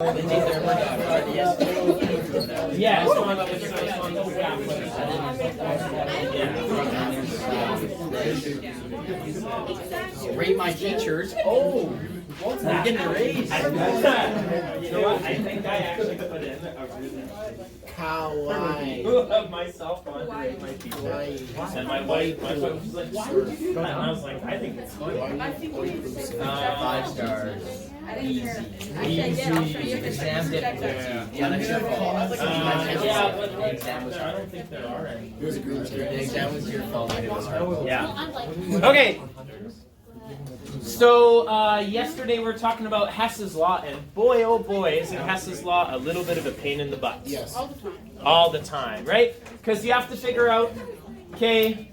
Yeah, rate my teachers. Oh, I'm getting a raise. You know what? I think I actually put in a really of myself on to rate my teacher. And my wife was like, why would you do that? And I was like, I think it's funny. 5 stars. Easy. Exam difficulty. Yeah, that's your fault. Yeah, but the exam was. I don't think there are any. It was a group. The exam was your fault. It was hard. Yeah. Okay. So yesterday we were talking about Hess's law, and boy, oh boy, isn't Hess's law a little bit of a pain in the butt? Yes. All the time, right? Because you have to figure out, okay,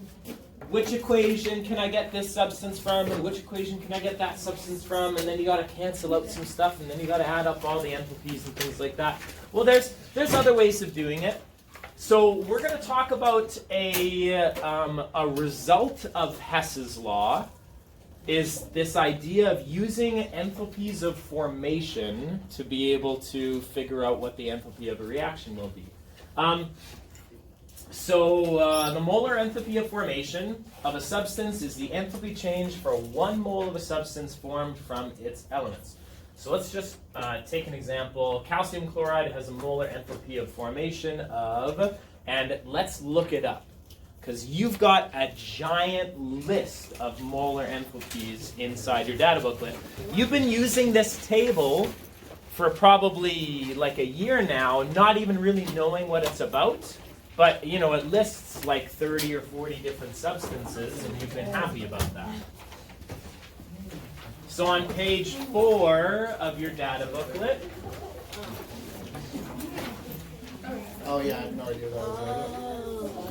which equation can I get this substance from, and which equation can I get that substance from, and then you got to cancel out some stuff, and then you got to add up all the enthalpies and things like that. Well, there's other ways of doing it. So we're going to talk about a result of Hess's law. Is this idea of using enthalpies of formation to be able to figure out what the enthalpy of a reaction will be. The molar enthalpy of formation of a substance is the enthalpy change for 1 mole of a substance formed from its elements. So let's just take an example. Calcium chloride has a molar enthalpy of formation of, and let's look it up. Because you've got a giant list of molar enthalpies inside your data booklet. You've been using this table for probably like a year now, not even really knowing what it's about. But, you know, it lists like 30 or 40 different substances, and you've been happy about that. So on page 4 of your data booklet. Oh, yeah, I have no idea what that was.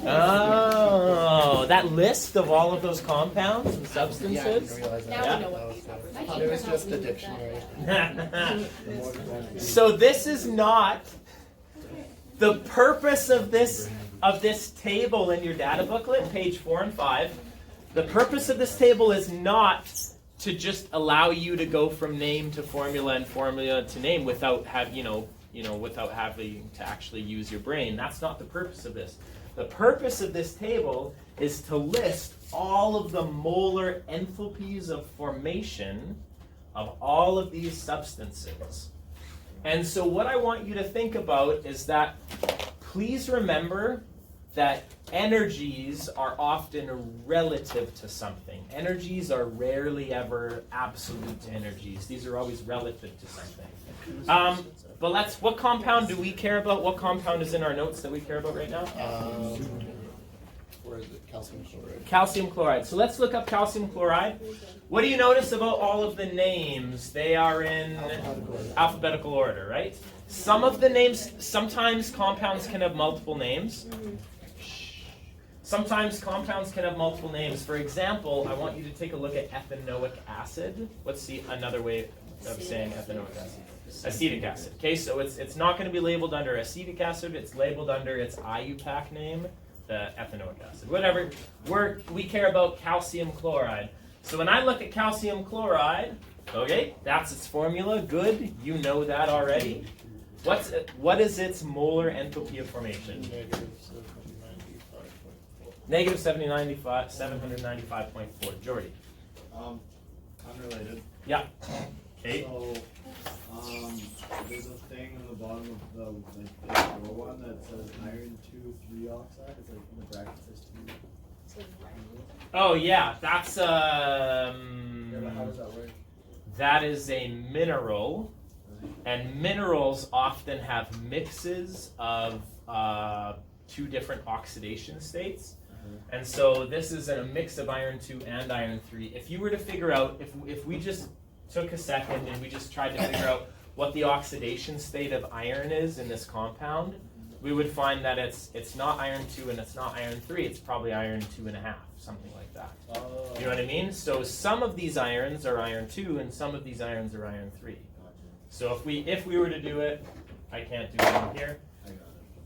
Oh, that list of all of those compounds and substances? Yeah, I didn't realize that. Now we know what these are. I thought it was just a dictionary. So this is not the purpose of this table in your data booklet, page 4 and 5. The purpose of this table is not to just allow you to go from name to formula and formula to name without without having to actually use your brain. That's not the purpose of this. The purpose of this table is to list all of the molar enthalpies of formation of all of these substances. And so what I want you to think about is that please remember that energies are often relative to something. Energies are rarely ever absolute energies. These are always relative to something. But what compound do we care about? What compound is in our notes that we care about right now? Where is it? Calcium chloride. Calcium chloride. So let's look up calcium chloride. What do you notice about all of the names? They are in alphabetical order, right? Some of the names, sometimes compounds can have multiple names. Sometimes compounds can have multiple names. For example, I want you to take a look at ethanoic acid. What's another way of saying ethanoic acid? Acetic acid. Okay, so it's not going to be labeled under acetic acid. It's labeled under its IUPAC name, the ethanoic acid. Whatever. We care about calcium chloride. So when I look at calcium chloride, okay, that's its formula. Good, you know that already. What is its molar enthalpy of formation? Negative 795.4. Jordy. Unrelated. Yeah. Okay. So, there's a thing on the bottom of the page 4 that says iron 2,3 oxide. It's like in the bracket says 2. Oh yeah, that's How does that work? that is a mineral, and minerals often have mixes of 2 different oxidation states. And so this is a mix of iron 2 and iron 3. If you were to figure out, if we just took a second and we just tried to figure out what the oxidation state of iron is in this compound, we would find that it's not iron 2 and it's not iron 3, it's probably iron 2.5, something like that. You know what I mean? So some of these irons are iron 2 and some of these irons are iron 3. So if we were to do it, I can't do it in here.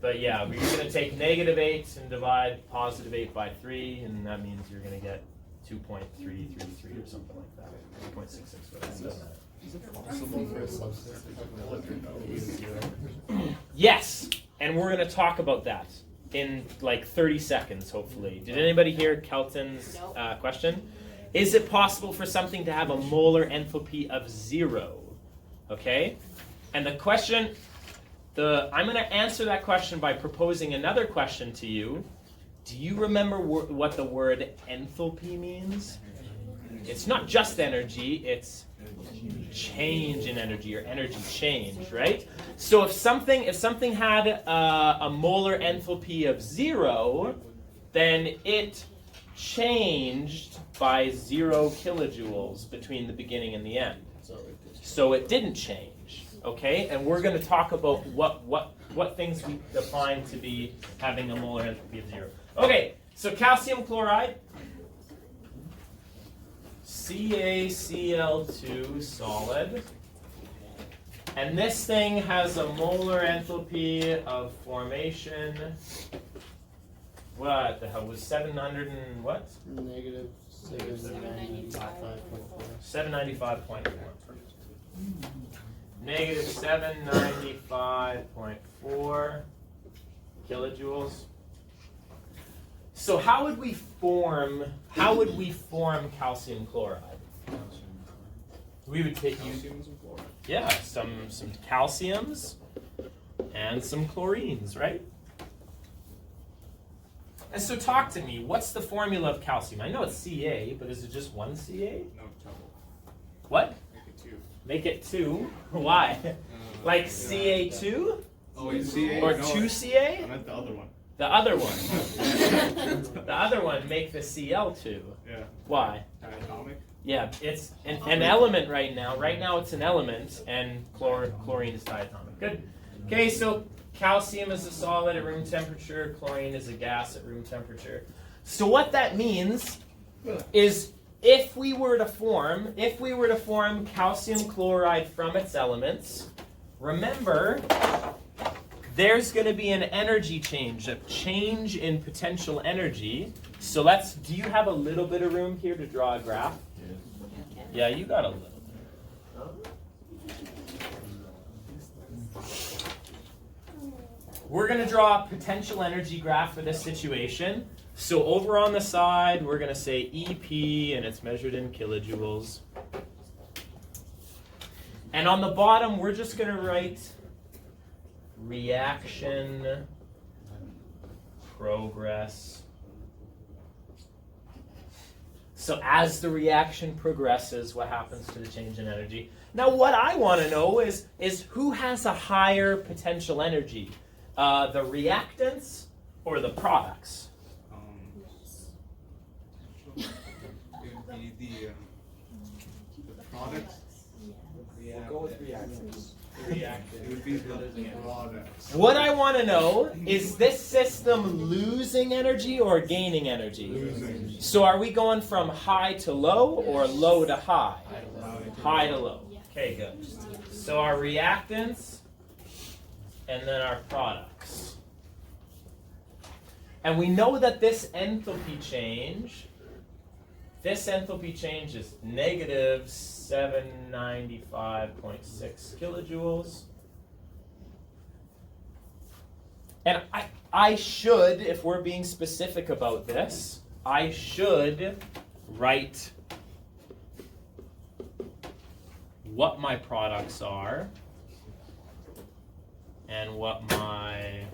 But yeah, we're going to take -8 and divide +8 by 3, and that means you're going to get 2.333 or something like that. 2.66, whatever. Is it possible for a substance to have Molar enthalpy of 0? Yes, and we're going to talk about that in like 30 seconds, hopefully. Did anybody hear Kelton's question? Is it possible for something to have a molar enthalpy of 0? Okay, and the question, I'm going to answer that question by proposing another question to you. Do you remember what the word enthalpy means? It's not just energy, it's change in energy or energy change, right? So if something had a molar enthalpy of 0, then it changed by 0 kilojoules between the beginning and the end. So it didn't change, okay? And we're going to talk about what things we define to be having a molar enthalpy of 0. Okay, so calcium chloride, CaCl2 solid, and this thing has a molar enthalpy of formation. What the hell was 700 and what? Negative 795.4. 795.4. Negative 795.4 kilojoules. So how would we form calcium chloride? We would take some calciums and some chlorines, right? And so talk to me, what's the formula of calcium? I know it's Ca, but is it just one Ca? No, double. What? Make it 2. Make it 2? Why? Like Ca2? Oh wait, Ca? Or no, 2Ca? I meant the other one. The other one. The other one make the Cl2. Yeah. Why? Diatomic? Yeah, it's an element right now. Right now it's an element, and chlorine is diatomic. Good. Okay, so calcium is a solid at room temperature. Chlorine is a gas at room temperature. So what that means is if we were to form calcium chloride from its elements, remember there's going to be an energy change, a change in potential energy. So do you have a little bit of room here to draw a graph? Yeah, you got a little bit. We're going to draw a potential energy graph for this situation. So over on the side, we're going to say EP, and it's measured in kilojoules. And on the bottom, we're just going to write reaction progress. So as the reaction progresses, what happens to the change in energy? Now what I want to know is who has a higher potential energy? The reactants or the products? It would be the products. We'll go with reactants. It would be the products. What I want to know is this system losing energy or gaining energy? Losing. So are we going from high to low or low to high? High to low. Okay, good. So our reactants and then our products. And we know that this enthalpy change is negative 795.6 kilojoules. And I should, if we're being specific about this, I should write what my products are and what my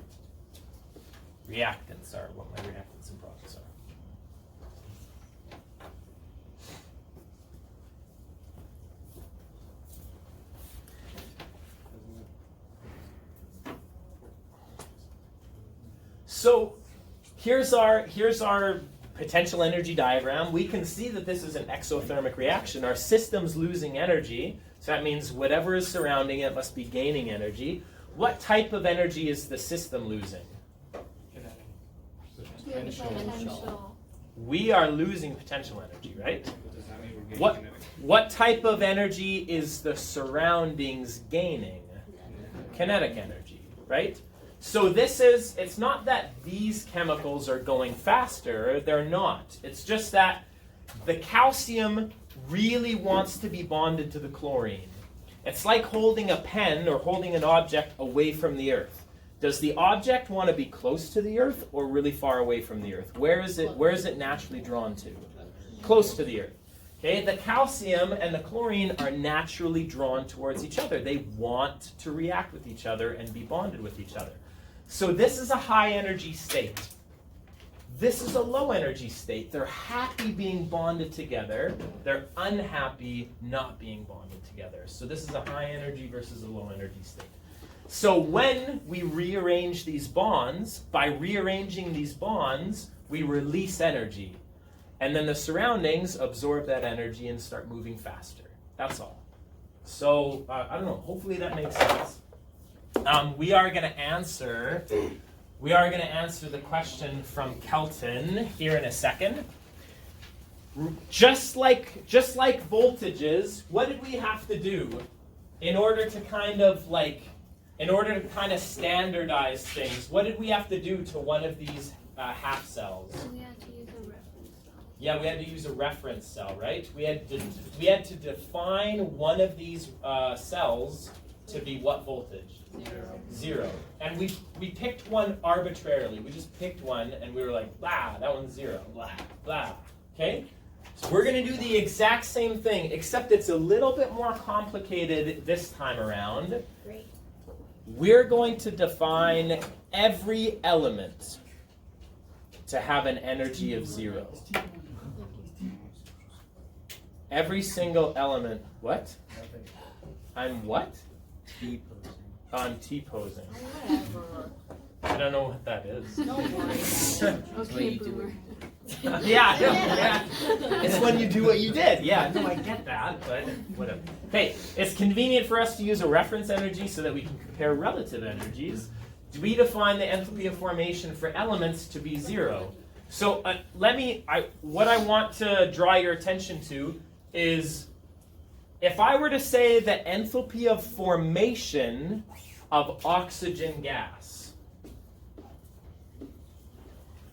reactants are, what my reactants and products are. So here's our potential energy diagram. We can see that this is an exothermic reaction. Our system's losing energy, so that means whatever is surrounding it must be gaining energy. What type of energy is the system losing? Potential. We are losing potential energy, right? Does that mean we're getting What kinetic? what type of energy is the surroundings gaining? Kinetic energy, right? So it's not that these chemicals are going faster, they're not. It's just that the calcium really wants to be bonded to the chlorine. It's like holding a pen or holding an object away from the earth. Does the object want to be close to the earth or really far away from the earth? Where is it naturally drawn to? Close to the earth. Okay, the calcium and the chlorine are naturally drawn towards each other. They want to react with each other and be bonded with each other. So this is a high energy state. This is a low energy state. They're happy being bonded together. They're unhappy not being bonded together. So this is a high energy versus a low energy state. So when we rearrange these bonds, by rearranging these bonds, we release energy. And then the surroundings absorb that energy and start moving faster. That's all. So, I don't know, hopefully that makes sense. We are going to answer the question from Kelton here in a second. Just like voltages, what did we have to do in order to kind of standardize things? What did we have to do to one of these half cells? We had to use a reference cell. Yeah, we had to use a reference cell, right? We had to define one of these cells to be what voltage? Zero. And we picked one arbitrarily. We just picked one and we were like, blah, that one's zero. Blah, blah. Okay? So we're going to do the exact same thing, except it's a little bit more complicated this time around. Great. We're going to define every element to have an energy of zero. Every single element. What? I'm what? I'm T-posing. I don't know what that is. Okay, boomer. Yeah. It's when you do what you did. Yeah, no, I get that, but whatever. Hey, it's convenient for us to use a reference energy so that we can compare relative energies. We define the enthalpy of formation for elements to be zero. So what I want to draw your attention to is, if I were to say the enthalpy of formation of oxygen gas,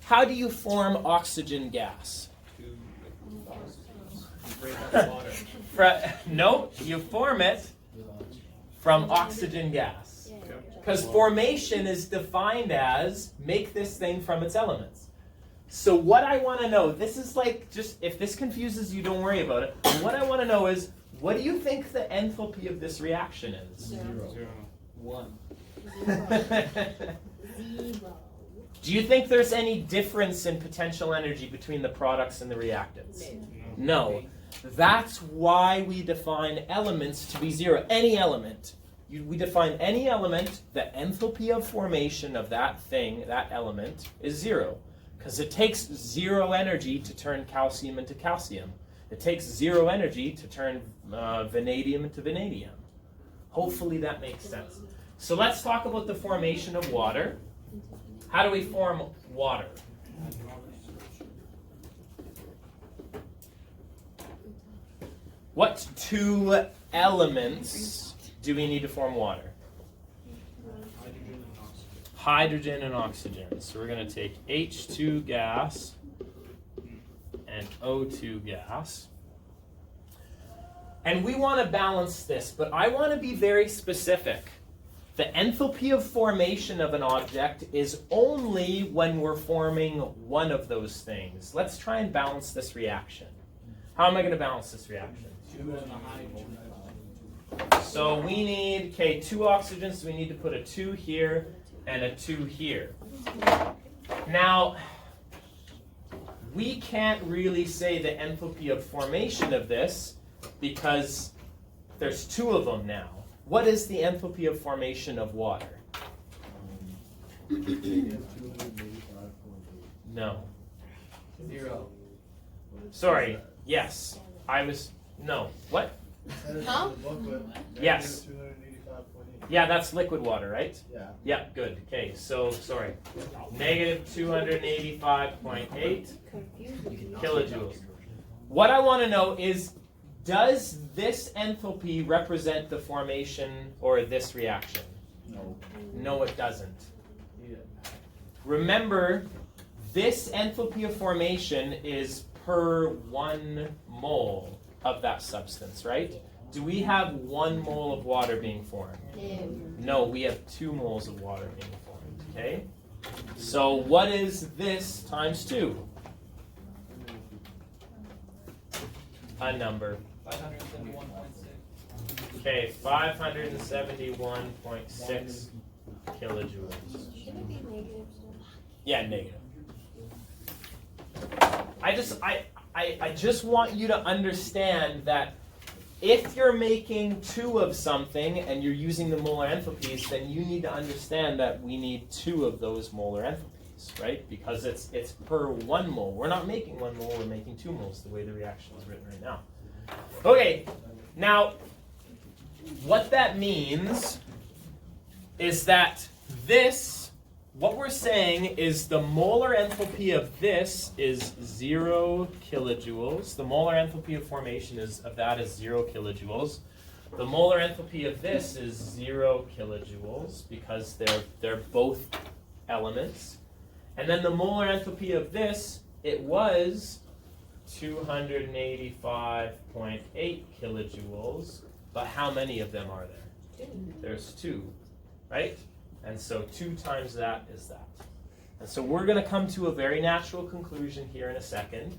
how do you form oxygen gas? No, you form it from oxygen gas. Because formation is defined as make this thing from its elements. So what I want to know, this is like, just if this confuses you, don't worry about it. What I want to know is, what do you think the enthalpy of this reaction is? Zero. 1. Zero. Do you think there's any difference in potential energy between the products and the reactants? No. That's why we define elements to be zero. Any element. We define any element, the enthalpy of formation of that thing, that element, is zero. Because it takes zero energy to turn calcium into calcium. It takes zero energy to turn vanadium into vanadium. Hopefully that makes sense. So let's talk about the formation of water. How do we form water? What two elements do we need to form water? Hydrogen and oxygen. So we're going to take H2 gas and O2 gas. And we want to balance this, but I want to be very specific. The enthalpy of formation of an object is only when we're forming one of those things. Let's try and balance this reaction. How am I going to balance this reaction? 2 and a hydrogen. So we need, okay, 2 oxygens, so we need to put a 2 here and a 2 here. Now, we can't really say the enthalpy of formation of this because there's 2 of them now. What is the enthalpy of formation of water? No. 0. Sorry, yes. No. What? Huh? Yes. Yeah, that's liquid water, right? Yeah. Yeah, good. Okay, so, sorry. Negative 285.8 kilojoules. What I want to know is, does this enthalpy represent the formation or this reaction? No. No, it doesn't. Remember, this enthalpy of formation is per 1 mole of that substance, right? do we have 1 mole of water being formed? No, we have 2 moles of water being formed, okay? So what is this times 2? A number. 571.6. Okay, 571.6 kilojoules. Should it be negative still? Yeah, negative. I just want you to understand that if you're making 2 of something and you're using the molar enthalpies, then you need to understand that we need 2 of those molar enthalpies, right? Because it's per 1 mole. We're not making 1 mole, we're making 2 moles the way the reaction is written right now. Okay, now what that means is that what we're saying is the molar enthalpy of this is 0 kilojoules. The molar enthalpy of formation of that is 0 kilojoules. The molar enthalpy of this is 0 kilojoules because they're both elements. And then the molar enthalpy of this, it was 285.8 kilojoules. But how many of them are there? 2. There's 2, right? And so 2 times that is that. And so we're going to come to a very natural conclusion here in a second.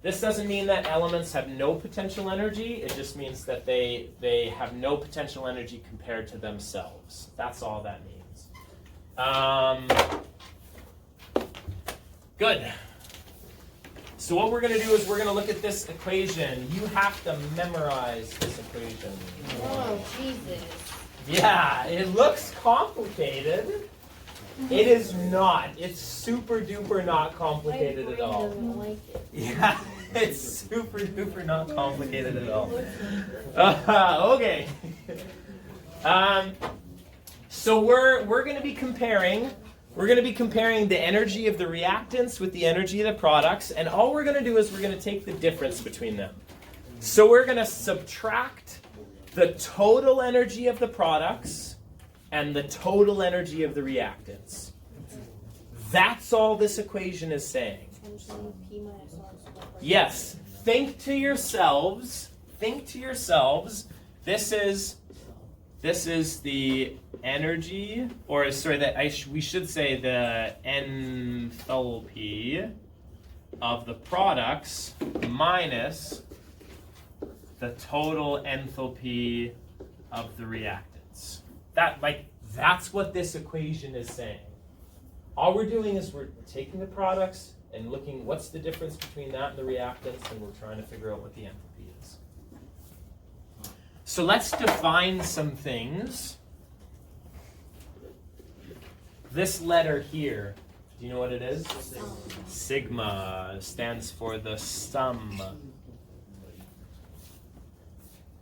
This doesn't mean that elements have no potential energy. It just means that they have no potential energy compared to themselves. That's all that means. Good. So what we're going to do is we're going to look at this equation. You have to memorize this equation. Oh, Jesus. Yeah, it looks complicated. It is not. It's super duper not complicated at all. Doesn't like it. Yeah, it's super duper not complicated at all. Okay. So we're going to be comparing. We're going to be comparing the energy of the reactants with the energy of the products, and all we're going to do is we're going to take the difference between them. So we're going to subtract the total energy of the products and the total energy of the reactants. That's all this equation is saying. Essentially, P minus R squared. Yes, think to yourselves, this is the energy, or sorry, we should say the enthalpy of the products minus the total enthalpy of the reactants. That's what this equation is saying. All we're doing is we're taking the products and looking what's the difference between that and the reactants, and we're trying to figure out what the enthalpy is. So let's define some things. This letter here, do you know what it is? Sigma stands for the sum.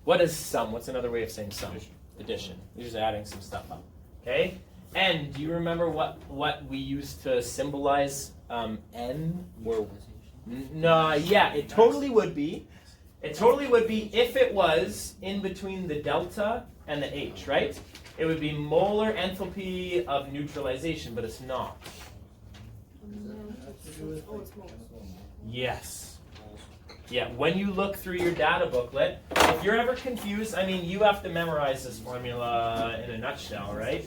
What is sum? What's another way of saying sum? Addition. You're just adding some stuff up. Okay? And do you remember what we used to symbolize N? No, yeah, it totally would be. It totally would be if it was in between the delta and the H, right? It would be molar enthalpy of neutralization, but it's not. Oh, it's moles. Yes. Yeah, when you look through your data booklet, if you're ever confused, I mean, you have to memorize this formula in a nutshell, right?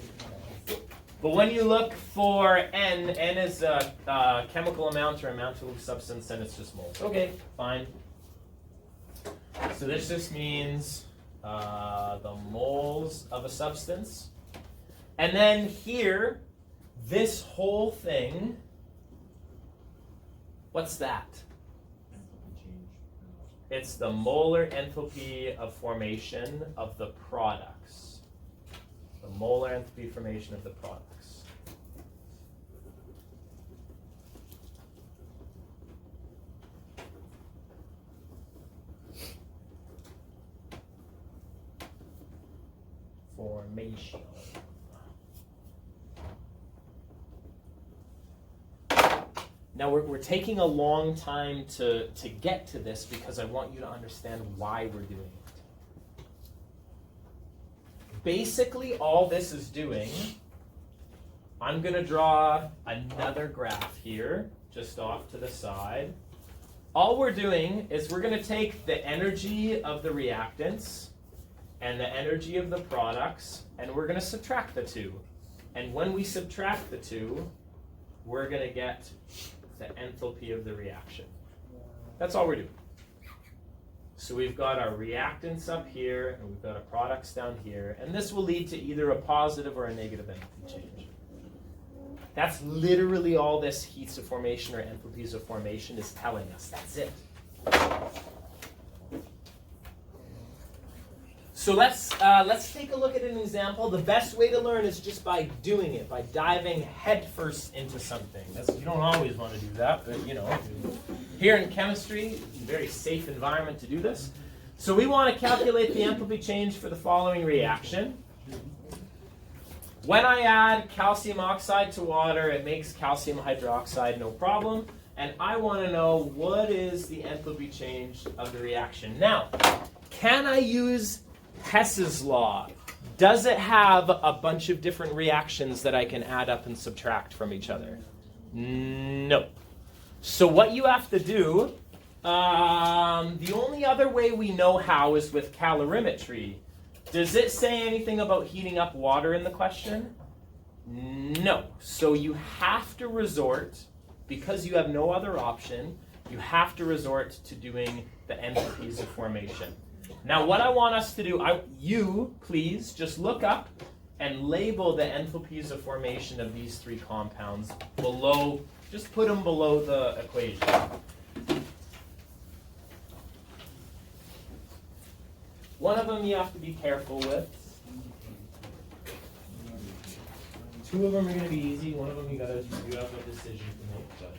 But when you look for N is a chemical amount or amount of substance, and it's just moles. Okay, fine. So this just means the moles of a substance. And then here, this whole thing, what's that? It's the molar enthalpy of formation of the products. The molar enthalpy formation of the products. Formation. Now we're taking a long time to get to this because I want you to understand why we're doing it. Basically, all this is doing, I'm going to draw another graph here, just off to the side. All we're doing is we're going to take the energy of the reactants and the energy of the products, and we're going to subtract the two. And when we subtract the two, we're going to get the enthalpy of the reaction. That's all we're doing. So we've got our reactants up here, and we've got our products down here, and this will lead to either a positive or a negative enthalpy change. That's literally all this heats of formation or enthalpies of formation is telling us. That's it. So let's take a look at an example. The best way to learn is just by doing it, by diving headfirst into something. You don't always want to do that, but you know, here in chemistry, it's a very safe environment to do this. So we want to calculate the enthalpy change for the following reaction. When I add calcium oxide to water, it makes calcium hydroxide, no problem. And I want to know what is the enthalpy change of the reaction. Now, can I use Hess's law? Does it have a bunch of different reactions that I can add up and subtract from each other? No. So what you have to do, the only other way we know how is with calorimetry. Does it say anything about heating up water in the question? No. So you have to resort, because you have no other option, you have to resort to doing the enthalpies of formation. Now what I want us to do, you please just look up and label the enthalpies of formation of these three compounds below, just put them below the equation. One of them you have to be careful with. Two of them are going to be easy. One of them you have a decision to make. But.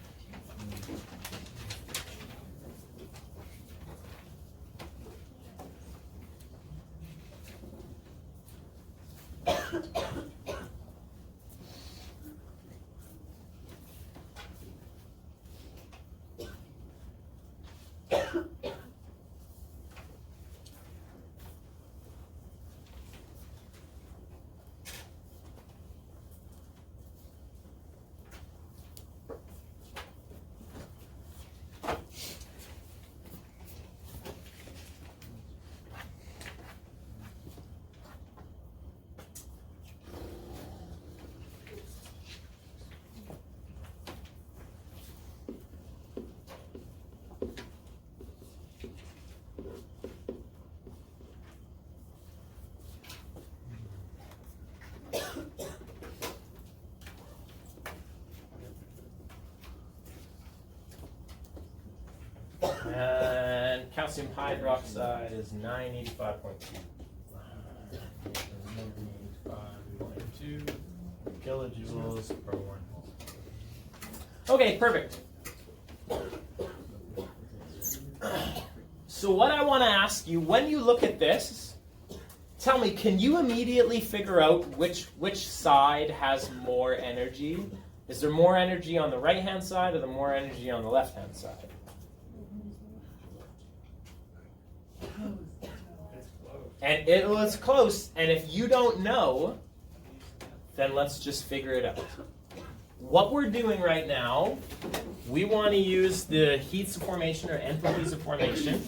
And calcium hydroxide is 985.2. 985.2 kilojoules per 1. Okay, perfect. So what I want to ask you, when you look at this, tell me, can you immediately figure out which side has more energy? Is there more energy on the right-hand side or the more energy on the left-hand side? And it's close, and if you don't know, then let's just figure it out. What we're doing right now, we want to use the heats of formation or enthalpies of formation.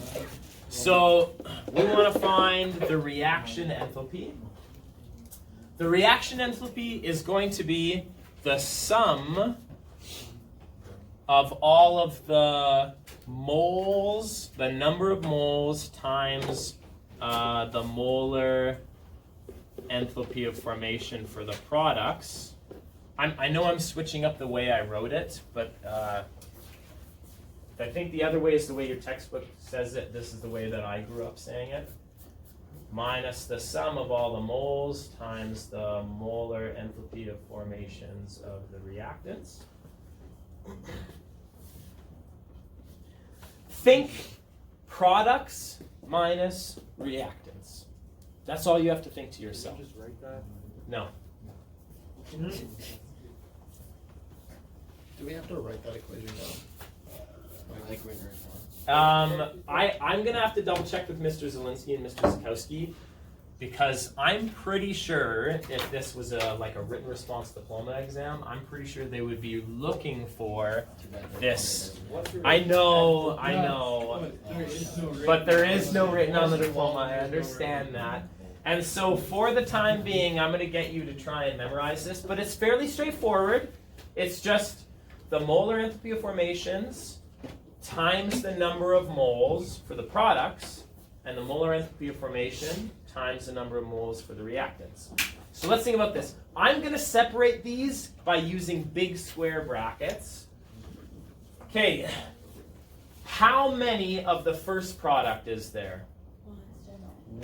So we want to find the reaction enthalpy. The reaction enthalpy is going to be the sum of all of the moles, the number of moles times the molar enthalpy of formation for the products. I know I'm switching up the way I wrote it, but I think the other way is the way your textbook says it. This is the way that I grew up saying it. Minus the sum of all the moles times the molar enthalpy of formations of the reactants. Think products minus reactants. That's all you have to think to yourself. Just write that. No. Do we have to write that equation down? I like when you're I'm going to have to double check with Mr. Zielinski and Mr. Zukowski, because I'm pretty sure if this was like a written response diploma exam, I'm pretty sure they would be looking for this. I know, but there is no written on the diploma. I understand that. And so for the time being, I'm going to get you to try and memorize this, but it's fairly straightforward. It's just the molar enthalpy of formations times the number of moles for the products, and the molar enthalpy of formation times the number of moles for the reactants. So let's think about this. I'm going to separate these by using big square brackets. Okay, how many of the first product is there?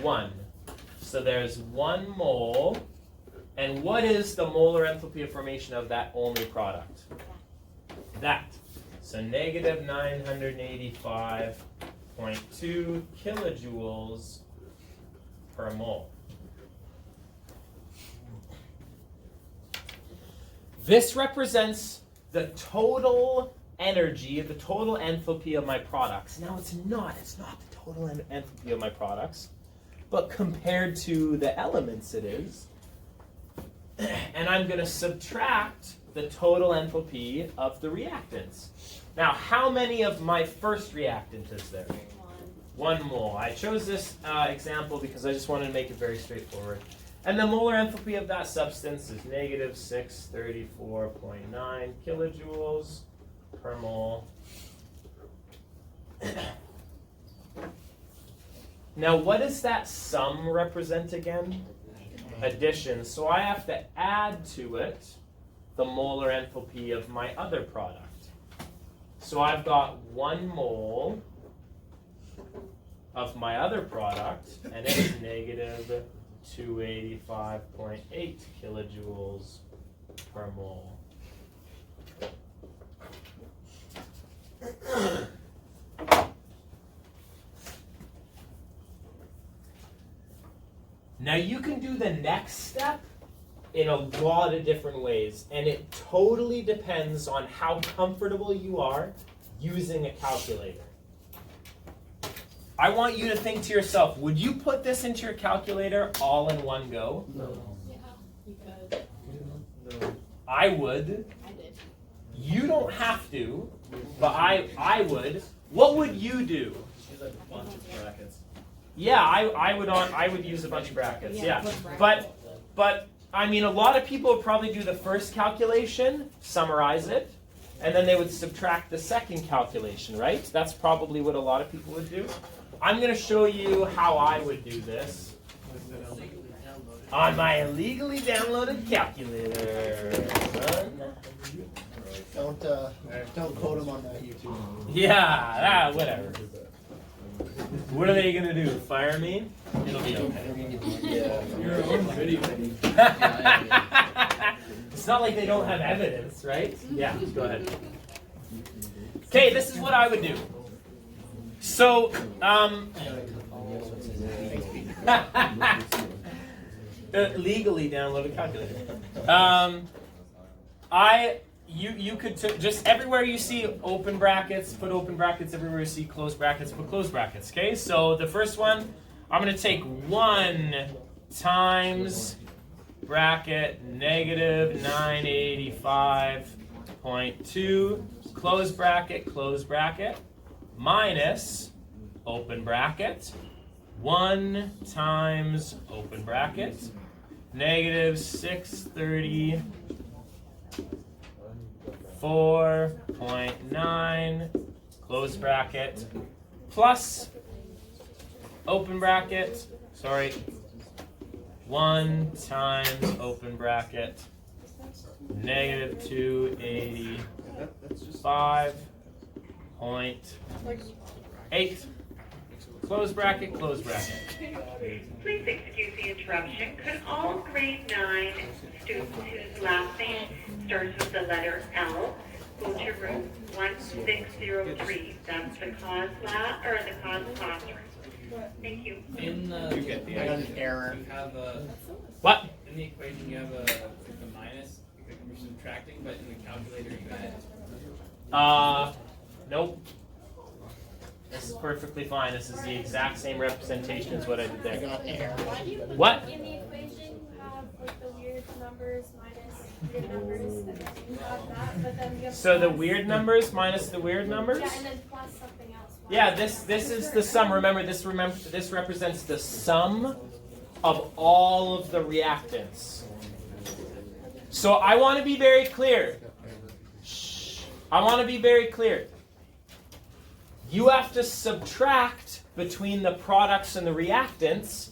1. So there's 1 mole. And what is the molar enthalpy of formation of that only product? That. So negative 985.2 kilojoules per mole. This represents the total energy, the total enthalpy of my products. Now it's not the total enthalpy of my products, but compared to the elements it is. And I'm going to subtract the total enthalpy of the reactants. Now, how many of my first reactant is there? 1 mole. I chose this example because I just wanted to make it very straightforward. And the molar enthalpy of that substance is negative 634.9 kilojoules per mole. Now, what does that sum represent again? Addition. So I have to add to it the molar enthalpy of my other product. So I've got 1 mole of my other product, and it's negative 285.8 kilojoules per mole. Now you can do the next step in a lot of different ways, and it totally depends on how comfortable you are using a calculator. I want you to think to yourself, would you put this into your calculator all in one go? No. Yeah, you could. No. I would. I did. You don't have to, but I would. What would you do? Use like a bunch of brackets. Yeah, I would use a bunch of brackets. Yeah, put brackets. but I mean, a lot of people would probably do the first calculation, summarize it, and then they would subtract the second calculation, right? That's probably what a lot of people would do. I'm going to show you how I would do this on my illegally downloaded calculator. Don't quote him on that YouTube. Yeah, whatever. What are they going to do? Fire me? It'll be okay. Your own video. It's not like they don't have evidence, right? Yeah, go ahead. Okay, this is what I would do. So, legally download a calculator. You could just everywhere you see open brackets, put open brackets. Everywhere you see closed brackets, put closed brackets. Okay, so the first one, I'm going to take 1 times bracket negative 985.2 close bracket minus open bracket 1 times open bracket negative 634.9 close bracket plus open bracket, 1 times open bracket negative 285.8 close bracket. Please excuse the interruption. Could all grade 9 students whose last name starts with the letter L go to room 1603? That's the cause lab or the cause classroom. Thank you. In the, I got an error. you have a, What? in the equation you have a minus because you're subtracting, but in the calculator you add. Nope. This is perfectly fine. This is the exact same representation as what I did I there. got error. Why do you put What? in the equation you have like the weird numbers minus weird numbers, and then you have that, but then you have So the plus- weird numbers minus the weird numbers? Yeah, and then plus something else. Yeah, this is the sum. Remember, this represents the sum of all of the reactants. So I want to be very clear. I want to be very clear. You have to subtract between the products and the reactants,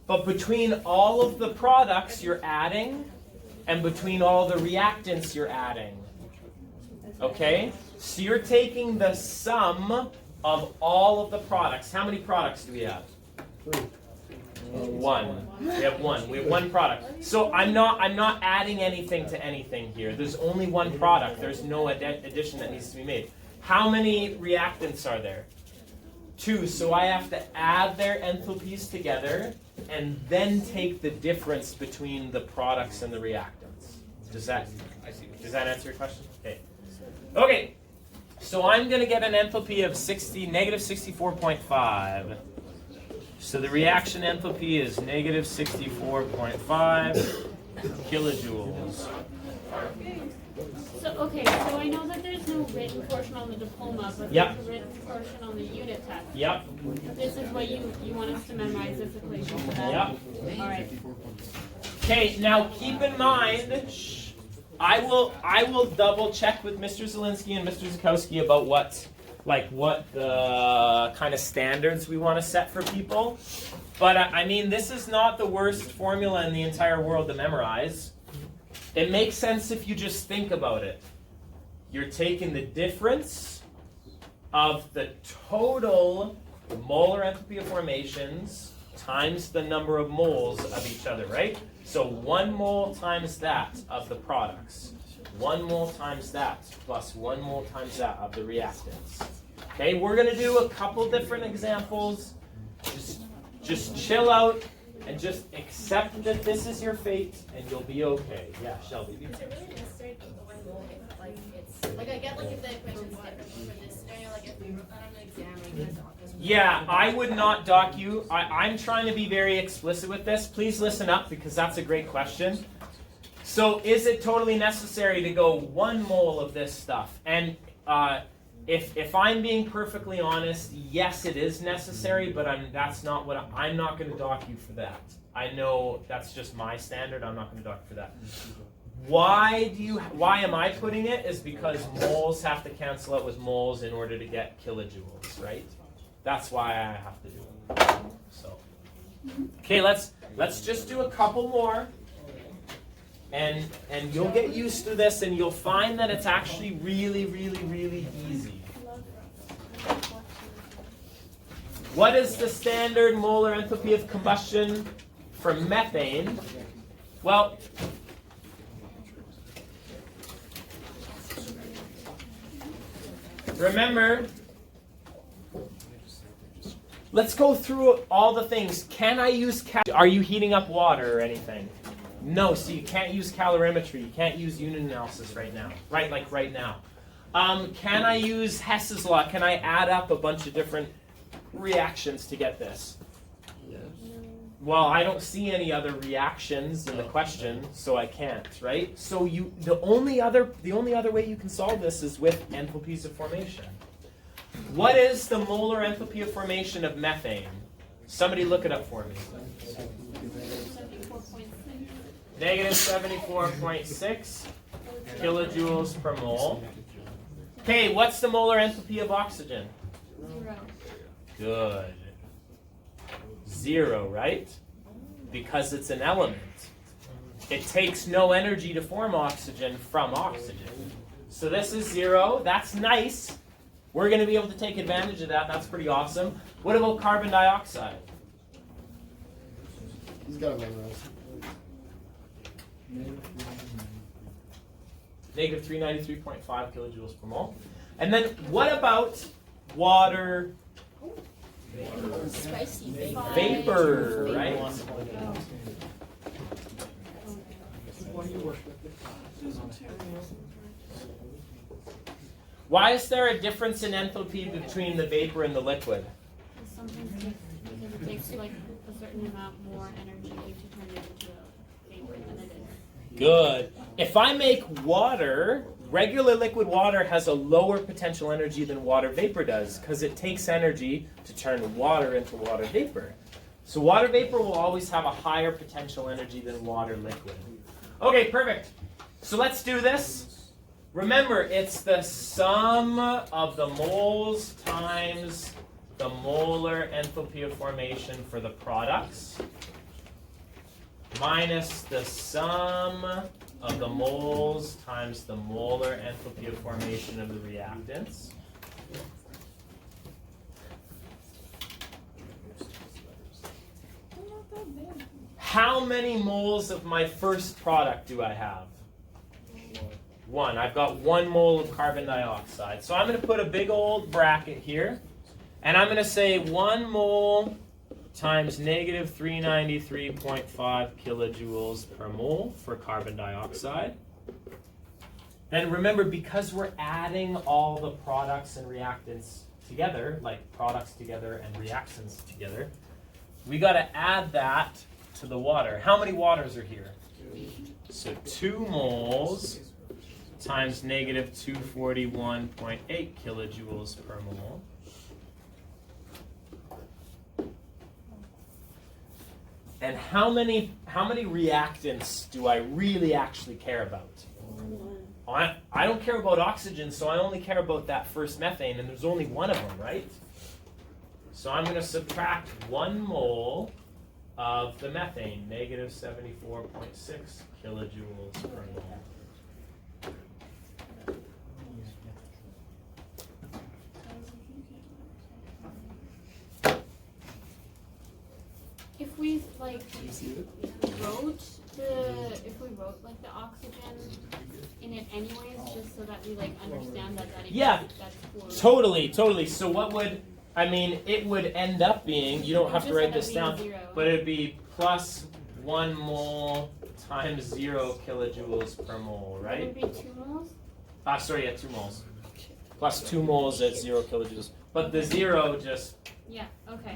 but between all of the products you're adding and between all the reactants you're adding. Okay? So you're taking the sum of all of the products. How many products do we have? One. We have one. We have one product. So I'm not adding anything to anything here. There's only one product. There's no addition that needs to be made. How many reactants are there? 2. So I have to add their enthalpies together and then take the difference between the products and the reactants. Does that answer your question? Okay. Okay. So I'm going to get an enthalpy of negative 64.5. So the reaction enthalpy is negative 64.5 kilojoules. So, okay, so I know that there's no written portion on the diploma, but Yep. there's a written portion on the unit test. Yep. This is what you want us to memorize this equation for that? Yep. All right. Okay, now keep in mind, I will double check with Mr. Zielinski and Mr. Zukowski about what the kind of standards we want to set for people. But I mean, this is not the worst formula in the entire world to memorize. It makes sense if you just think about it. You're taking the difference of the total molar enthalpy of formations times the number of moles of each other, right? So 1 mole times that of the products. 1 mole times that plus 1 mole times that of the reactants. Okay, we're going to do a couple different examples. Just chill out and just accept that this is your fate and you'll be okay. Yeah, Shelby. Is it really necessary to put 1 mole if I get if the equation's different for this scenario, like if we wrote that on an exam and you guys dock this. Yeah, I would not dock you. I'm trying to be very explicit with this. Please listen up because that's a great question. So is it totally necessary to go 1 mole of this stuff? And if I'm being perfectly honest, yes, it is necessary, but I'm not going to dock you for that. I know that's just my standard. I'm not going to dock you for that. Why am I putting it? Is because moles have to cancel out with moles in order to get kilojoules, right? That's why I have to do it. So, okay, let's just do a couple more. And you'll get used to this, and you'll find that it's actually really, really, really easy. What is the standard molar enthalpy of combustion for methane? Well, remember, let's go through all the things. Can I use are you heating up water or anything? No, so you can't use calorimetry. You can't use unit analysis right now. Right now. Can I use Hess's law? Can I add up a bunch of different reactions to get this? Yes. Well, I don't see any other reactions in the question, so I can't, right? So the only other way you can solve this is with enthalpies of formation. What is the molar enthalpy of formation of methane? Somebody look it up for me. Negative 74.6 kilojoules per mole. Okay, what's the molar enthalpy of oxygen? 0. Good. 0, right? Because it's an element. It takes no energy to form oxygen from oxygen. So this is 0. That's nice. We're going to be able to take advantage of that. That's pretty awesome. What about carbon dioxide? He's got to memorize. Negative 393.5 kilojoules per mole. And then what about water Spicy vapor, right? Why is there a difference in enthalpy between the vapor and the liquid? Sometimes it takes like a certain amount more energy to turn it into a vapor than it is. Good. If I make water, regular liquid water has a lower potential energy than water vapor does because it takes energy to turn water into water vapor. So water vapor will always have a higher potential energy than water liquid. Okay, perfect. So let's do this. Remember, it's the sum of the moles times the molar enthalpy of formation for the products minus the sum of the moles times the molar enthalpy of formation of the reactants. How many moles of my first product do I have? 1. I've got 1 mole of carbon dioxide. So I'm going to put a big old bracket here. And I'm going to say 1 mole times negative 393.5 kilojoules per mole for carbon dioxide. Then remember, because we're adding all the products and reactants together, like products together and reactants together, we got to add that to the water. How many waters are here? So 2 moles times negative 241.8 kilojoules per mole. And how many reactants do I really actually care about? I don't care about oxygen, so I only care about that first methane, and there's only 1 of them, right? So I'm going to subtract 1 mole of the methane, negative 74.6 kilojoules per mole. If we wrote like the oxygen in it anyways, just so that we understand that that's cool. Totally. So what would, it would end up being, you don't have to write this down, but it'd be plus 1 mole times 0 kilojoules per mole, right? It would be 2 moles? 2 moles. Plus 2 moles at 0 kilojoules. But the 0 just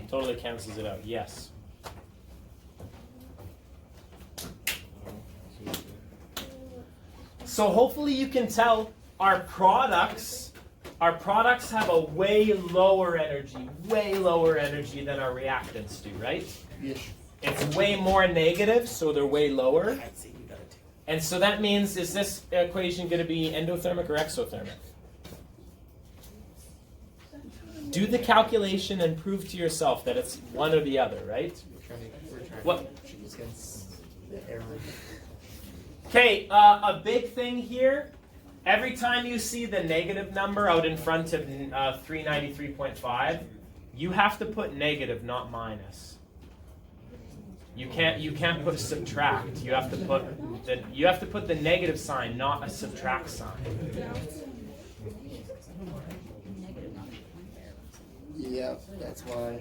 totally cancels it out, yes. So hopefully you can tell our products have a way lower energy than our reactants do, right? Yes. It's way more negative, so they're way lower. And so that means, is this equation going to be endothermic or exothermic? Do the calculation and prove to yourself that it's one or the other, right? We're trying What? to choose against the error. Okay, a big thing here, every time you see the negative number out in front of 393.5, you have to put negative, not minus. You can't put subtract. You have to put the negative sign, not a subtract sign. Yeah, that's why.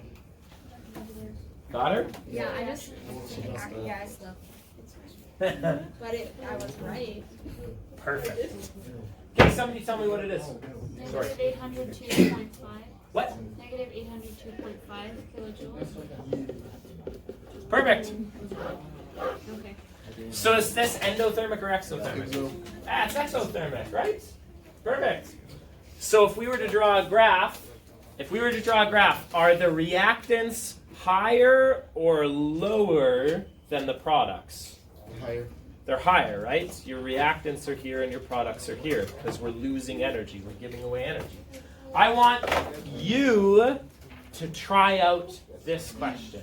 Got her? Yeah, I just, yeah, I still. But I was right. Perfect. Okay, somebody tell me what it is. Sorry. Negative 802.5. What? Negative 802.5 kilojoules. Perfect. Okay. So is this endothermic or exothermic? It's exothermic, right? Perfect. So if we were to draw a graph, are the reactants higher or lower than the products? Higher. They're higher, right? Your reactants are here and your products are here because we're losing energy. We're giving away energy. I want you to try out this question.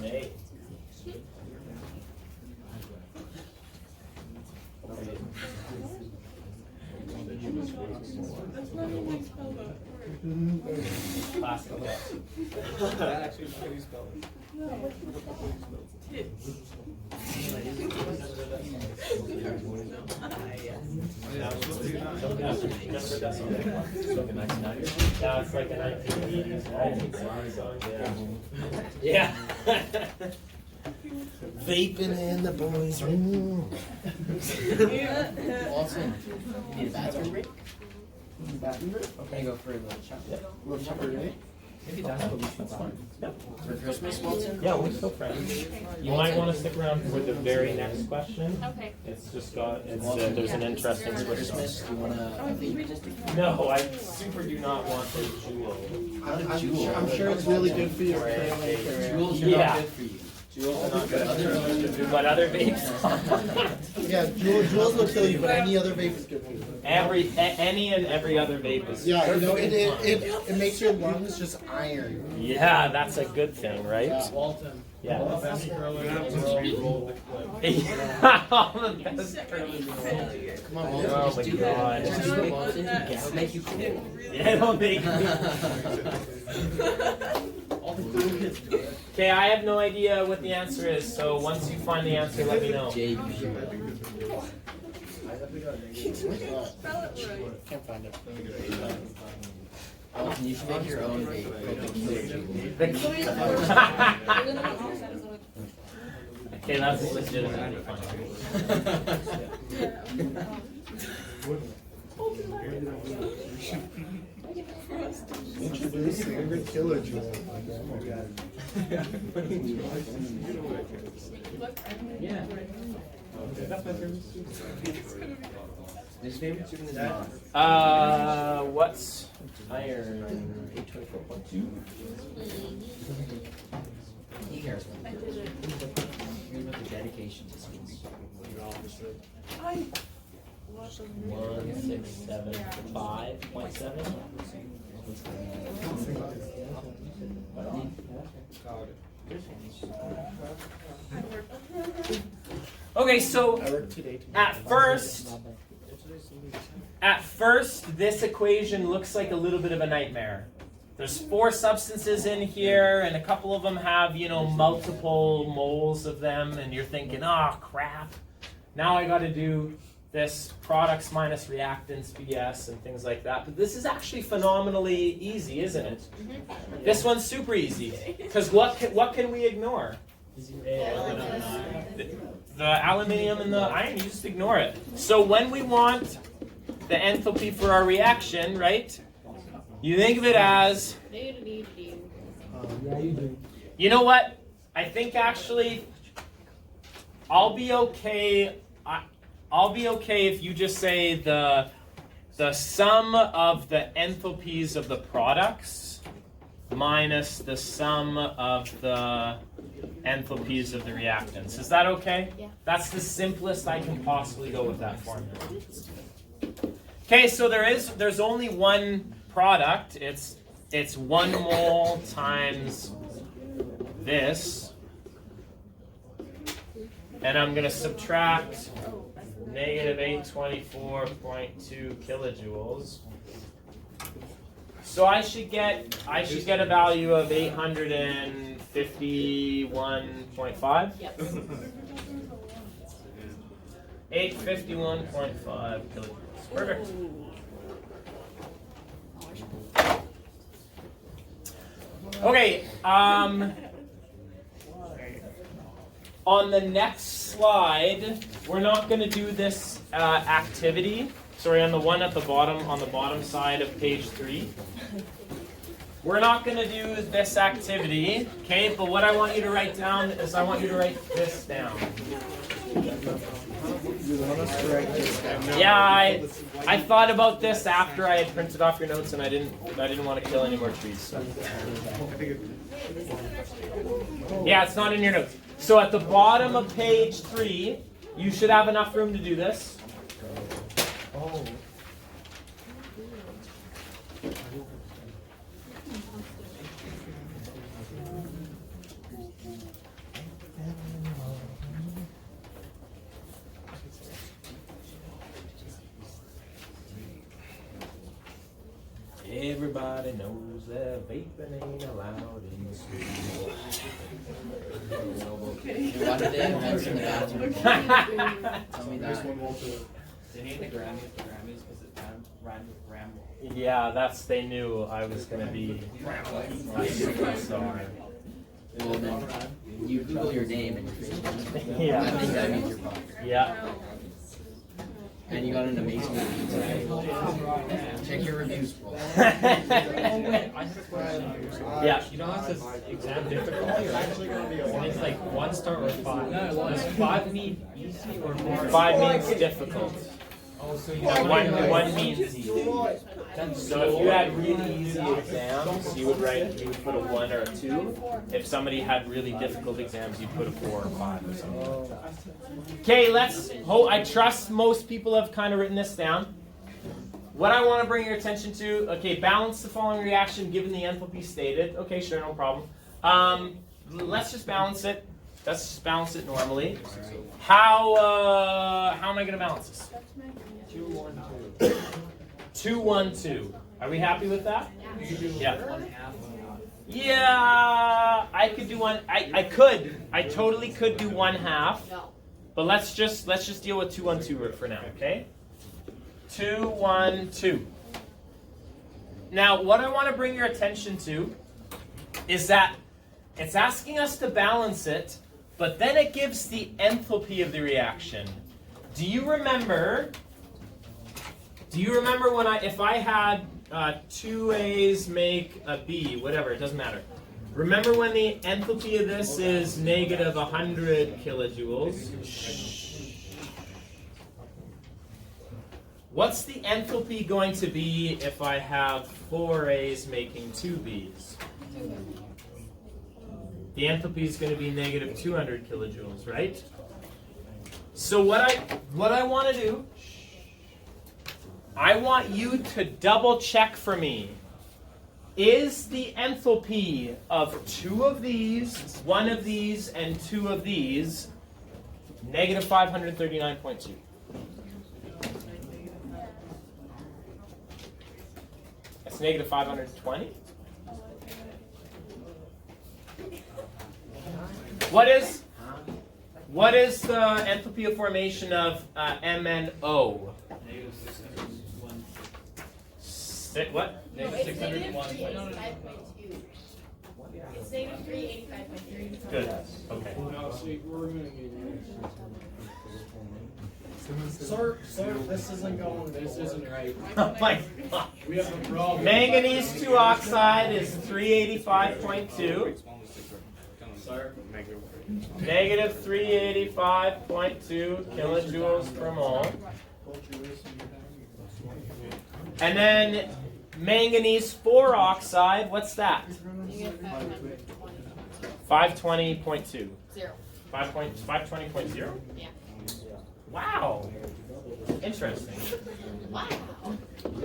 Hey. Classical. That actually is how you spell it. Yeah, it's like a 1980s song. Yeah. Vaping in the boys' room. Awesome. Need a bathroom break? Can I go for a little chop? Little chopper, right? Maybe that's what we should find. Yep. For Christmas, Walton? Yeah, we're still friends. You might want to stick around for the very next question. Okay. It's just got, there's an interesting For twist. Christmas, do you wanna? No, I super do not want the jewel. I'm sure it's really good for your Jewels are Yeah. not good for you. Jewels are not good. But other vapes. Yeah, jewels will kill you, but any other vape is good for you. Any and every other vape is. Yeah, you know, it makes your lungs just iron. Yeah, that's a good thing, right? Walton. Yeah. All the best curlers in the world roll the clip. Yeah, all the best curlers in the world. Come on, Oh Walton. my god. It'll make you cool. Yeah, don't make me. All the cool kids do it. Okay, I have no idea what the answer is, so once you find the answer, let me know. Can't find it. Walton, you should make your own vape. Okay, that's legitimately funny. Introducing the killer jewel. Yeah. His favorite student is not. What's iron? 824.2. He cares about it. He cares about the dedication to school. 1675.7. Okay, so I work today. at first, this equation looks like a little bit of a nightmare. There's 4 substances in here, and a couple of them have, multiple moles of them, and you're thinking, oh, crap. Now I got to do this products minus reactants BS and things like that. But this is actually phenomenally easy, isn't it? Mm-hmm. This one's super easy. Because what can we ignore? The aluminium and the iron, you just ignore it. So when we want the enthalpy for our reaction, right? You think of it as, you know what? I think actually I'll be okay. I'll be okay if you just say the sum of the enthalpies of the products minus the sum of the enthalpies of the reactants. Is that okay? Yeah. That's the simplest I can possibly go with that formula. Okay, so there's only one product. It's 1 mole times this. And I'm going to subtract negative 824.2 kilojoules. So I should get a value of 851.5. Yep. 851.5 kilojoules. Perfect. Okay, on the next slide, we're not going to do this activity. Sorry, on the one at the bottom, on the bottom side of page 3. We're not going to do this activity, okay? But what I want you to write down is I want you to write this down. Yeah, I thought about this after I had printed off your notes, and I didn't want to kill any more trees. So. Yeah, it's not in your notes. So at the bottom of page 3, you should have enough room to do this. Oh. Everybody knows that vaping ain't allowed in school. What are the events in the bathroom? Tell me that. They named the Grammys because it rhymed with ramble. Yeah, they knew I was going to be a superstar. Well, then you Google your name and your face. Yeah. I think that means you're popular. Yeah. And you got an amazing review today. Check your reviews, bro. Yeah. You know how it says exam difficulty? And it's like 1 star or 5. Does 5 mean easy or hard? 5 means difficult. Oh, so you One means easy. So if you had really easy exams, you would put a 1 or a 2. If somebody had really difficult exams, you'd put a 4 or 5 or something. Okay, I trust most people have kind of written this down. What I want to bring your attention to, okay, balance the following reaction given the enthalpy stated. Okay, sure, no problem. Let's just balance it. Let's just balance it normally. How am I going to balance this? 2, 1, 2. 2, 1, 2. Are we happy with that? Yeah. 1/2. Yeah, I could do one. I totally could do 1/2. No. But let's just deal with 2, 1, 2 for now, okay? 2, 1, 2. Now, what I want to bring your attention to is that it's asking us to balance it, but then it gives the enthalpy of the reaction. Do you remember when if I had 2 A's make a B, whatever, it doesn't matter. Remember when the enthalpy of this is negative 100 kilojoules? What's the enthalpy going to be if I have 4 A's making 2 B's? The enthalpy is going to be negative 200 kilojoules, right? So what I want to do, I want you to double check for me. Is the enthalpy of 2 of these, 1 of these, and 2 of these negative 539.2? That's negative 520? What is the enthalpy of formation of MnO? Negative 601. What? No, Negative it's negative 601. 385.2. It's negative 385.3. Good. Okay. Sir, this isn't going. This isn't right. Oh my God. We have a problem. Manganese 2 oxide is 385.2. Sir. Negative 385.2 kilojoules per mole. And then manganese 4 oxide, what's that? 520.2. 520.0? Yeah. Wow. Interesting. Wow.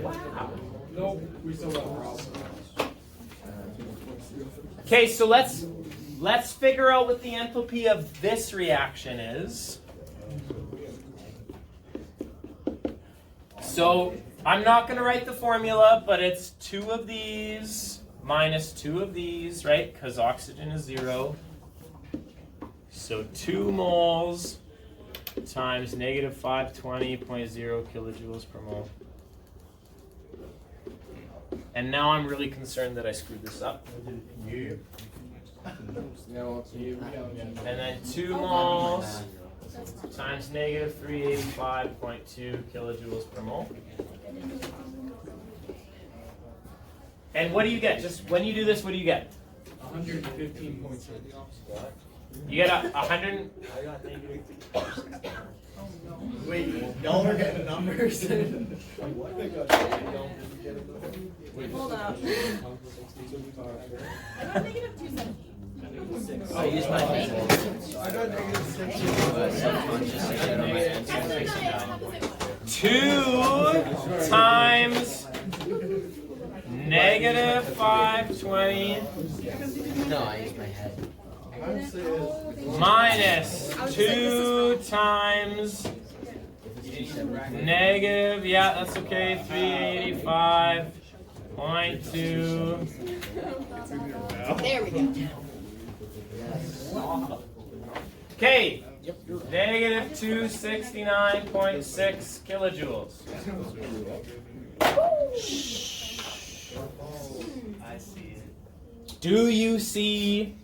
Wow. Nope, we still have a problem. Okay, so let's figure out what the enthalpy of this reaction is. So I'm not going to write the formula, but it's 2 of these minus 2 of these, right? Because oxygen is 0. So 2 moles times negative 520.0 kilojoules per mole. And now I'm really concerned that I screwed this up. And then 2 moles times negative 385.2 kilojoules per mole. And what do you get? Just when you do this, what do you get? 115.6. You get 100. Wait, y'all are getting numbers? Hold up. I got negative 217. I use my hand. I got negative 60. Subconsciously, I don't know my answer. That's Face not it it. It's down. 2 times negative 520 No, I use my head. minus 2 times negative, yeah, that's okay, 385.2. There we go. Okay, negative 269.6 kilojoules. I see it. Do you see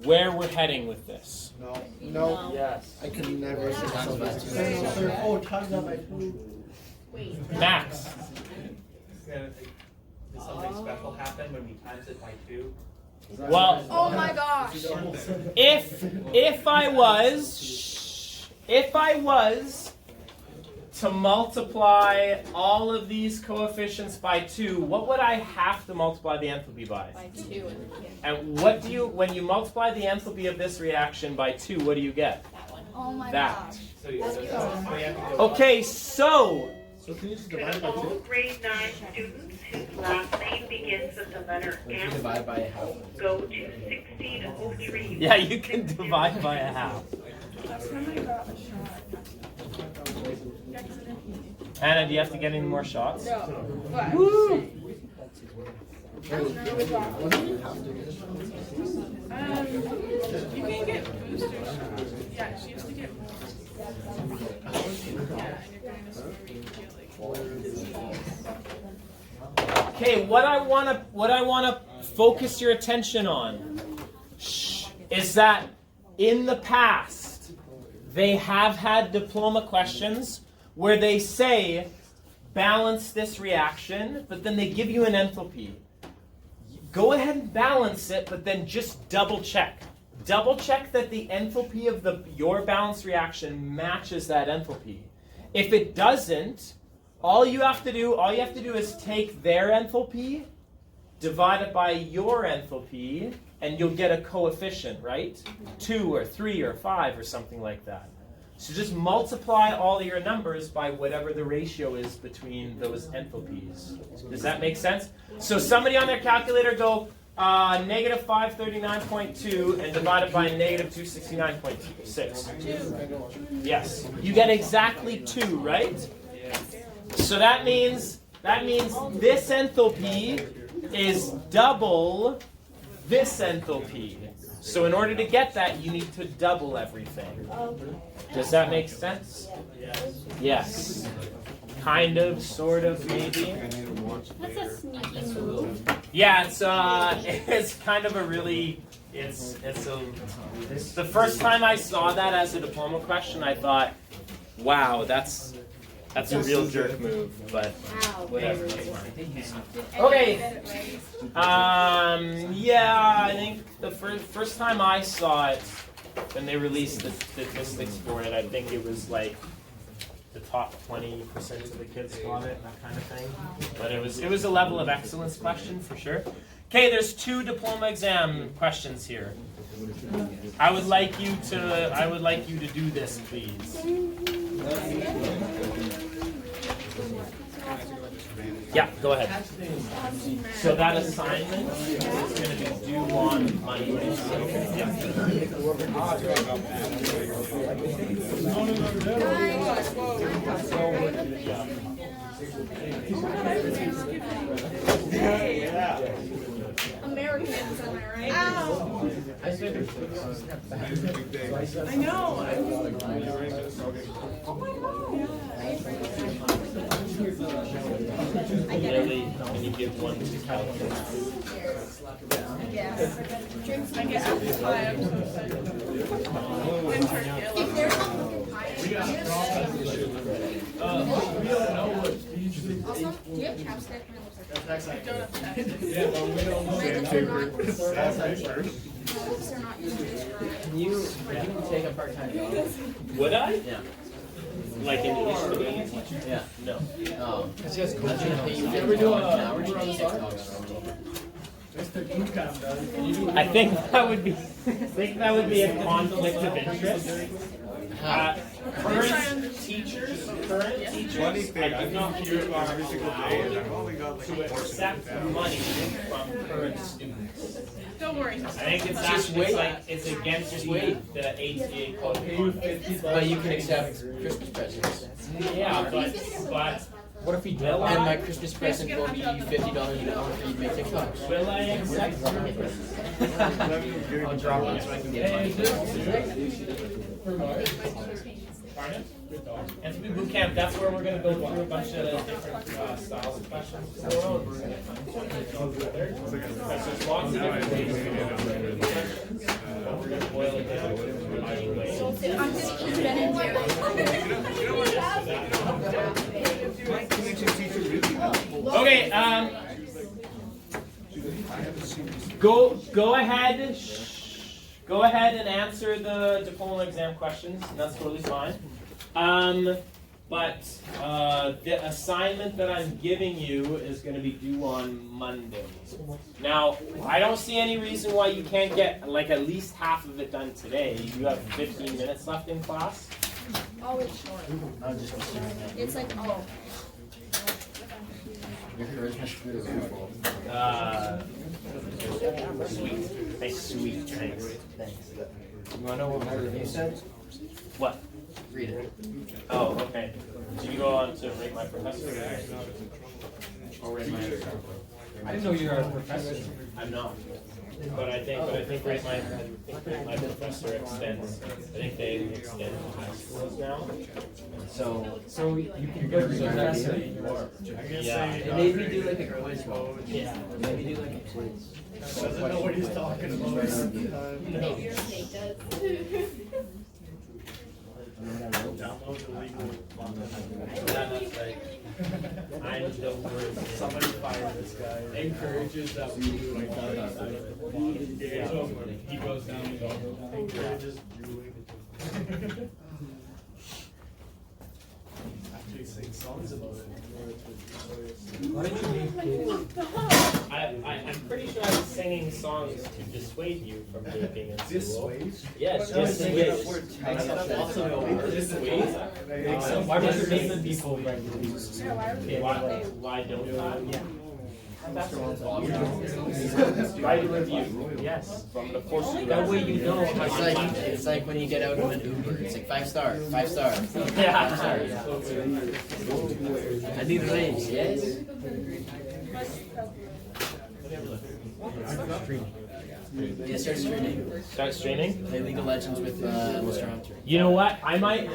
where we're heading with this? No. Yes. I can never say so. Oh, times that by 2. Wait. Max. Did something special happen when we times it by 2? Well, Oh my gosh. if I was to multiply all of these coefficients by 2, what would I have to multiply the enthalpy by? By 2. And what do you, when you multiply the enthalpy of this reaction by 2, what do you get? That one. Oh my That. gosh. So you have to do Okay, so So can you just Could divide it by all 2? grade 9 students whose last name begins with the letter If you M divide by a half. go to 1603? yeah, you can divide by a half. Anna, do you have to get any more shots? Woo! You can get boosted shots. Yeah, she used to get more. Yeah, and you're kind of swimming, you feel like. Okay, what I wanna focus your attention on is that in the past they have had diploma questions where they say balance this reaction, but then they give you an enthalpy. Go ahead and balance it, but then just double check. Double check that the enthalpy of your balanced reaction matches that enthalpy. If it doesn't, all you have to do is take their enthalpy, divide it by your enthalpy, and you'll get a coefficient, right? 2 or 3 or 5 or something like that. So just multiply all your numbers by whatever the ratio is between those enthalpies. Does that make sense? So somebody on their calculator go negative 539.2 and divide it by negative 269.6. Yes. You get exactly 2, right? So that means this enthalpy is double this enthalpy. So in order to get that, you need to double everything. Does that make sense? Yes. Kind of, sort of, maybe. That's a sneaky move. Yeah, it's kind of a really, the first time I saw that as a diploma question, I thought, wow, that's a real jerk move, but whatever, that's fine. Okay. Yeah, I think the first time I saw it, when they released the statistics for it, I think it was like the top 20% of the kids got it, that kind of thing. But it was a level of excellence question for sure. Okay, there's 2 diploma exam questions here. I would like you to do this, please. Yeah, go ahead. So that assignment is going to be due on Monday. Americans, am I right? Ow! I know. Oh my god. Really, can you give one to Calvin? Yes. I get apple pie. I'm so excited. And turkey. I love Also, do you have chapstick? I don't have that. Can you take a part-time job? Would I? Yeah. Like in English to me? Yeah. No. Oh. Because he has I'm gonna pay you ever do an a- hour to run make soccer? I think that would be a conflict of interest. Current teachers, Funny thing, I I do not do hear it every single day, and I've only got like to a portion accept of money from current students. Don't worry. I think it's it's against the ATA code. But you can accept Christmas presents. Yeah, but What if he Will drove? And I? my Christmas present will be $50 an hour for you to make TikToks. Will I accept? I'll drop one so I can get mine. Pardon? Enthalpy boot camp, that's where we're going to go through a bunch of different styles of questions. So we're going to there's lots of different ways to do questions. We're going to boil it down to nine ways. I'm just eat Ben and Okay, go ahead. Go ahead and answer the diploma exam questions, and that's totally fine. But the assignment that I'm giving you is going to be due on Monday. Now, I don't see any reason why you can't get like at least half of it done today. You have 15 minutes left in class. Oh, it's short. It's like, oh. Your charisma's through the roof. Sweet. Thanks. Sweet. Thanks. You wanna know what my review said? What? Read it. Oh, okay. Did you go on to rate my professor? Or rate my I didn't know you were a professor. I'm not. But I think rate my professor extends. I think they extend to high schools now. So you can go to the professor. Yeah. Maybe do like a quiz one. Yeah. Maybe do like a quiz. Doesn't know what he's talking about. Maybe your snake does. Download the legal content. That's right. I'm the worst. Somebody fire this guy. Encourages that we do like that. Yeah. So he goes down and goes. Encourages drooling. Actually sing songs about it. Why did you make kids? I'm pretty sure I was singing songs to dissuade you from vaping in school. Dissuade? Yes, dissuade. Dissuade. Why would you make the people regularly? Why don't you? Write a review. Yes. From the course. That way you know how It's like when you get out of an Uber. It's like 5 star, 5 star. Yeah. 5 star. I need a raise, yes? Yeah, start streaming. Start streaming. Play League of Legends with Mr. Hunter. You know what? I might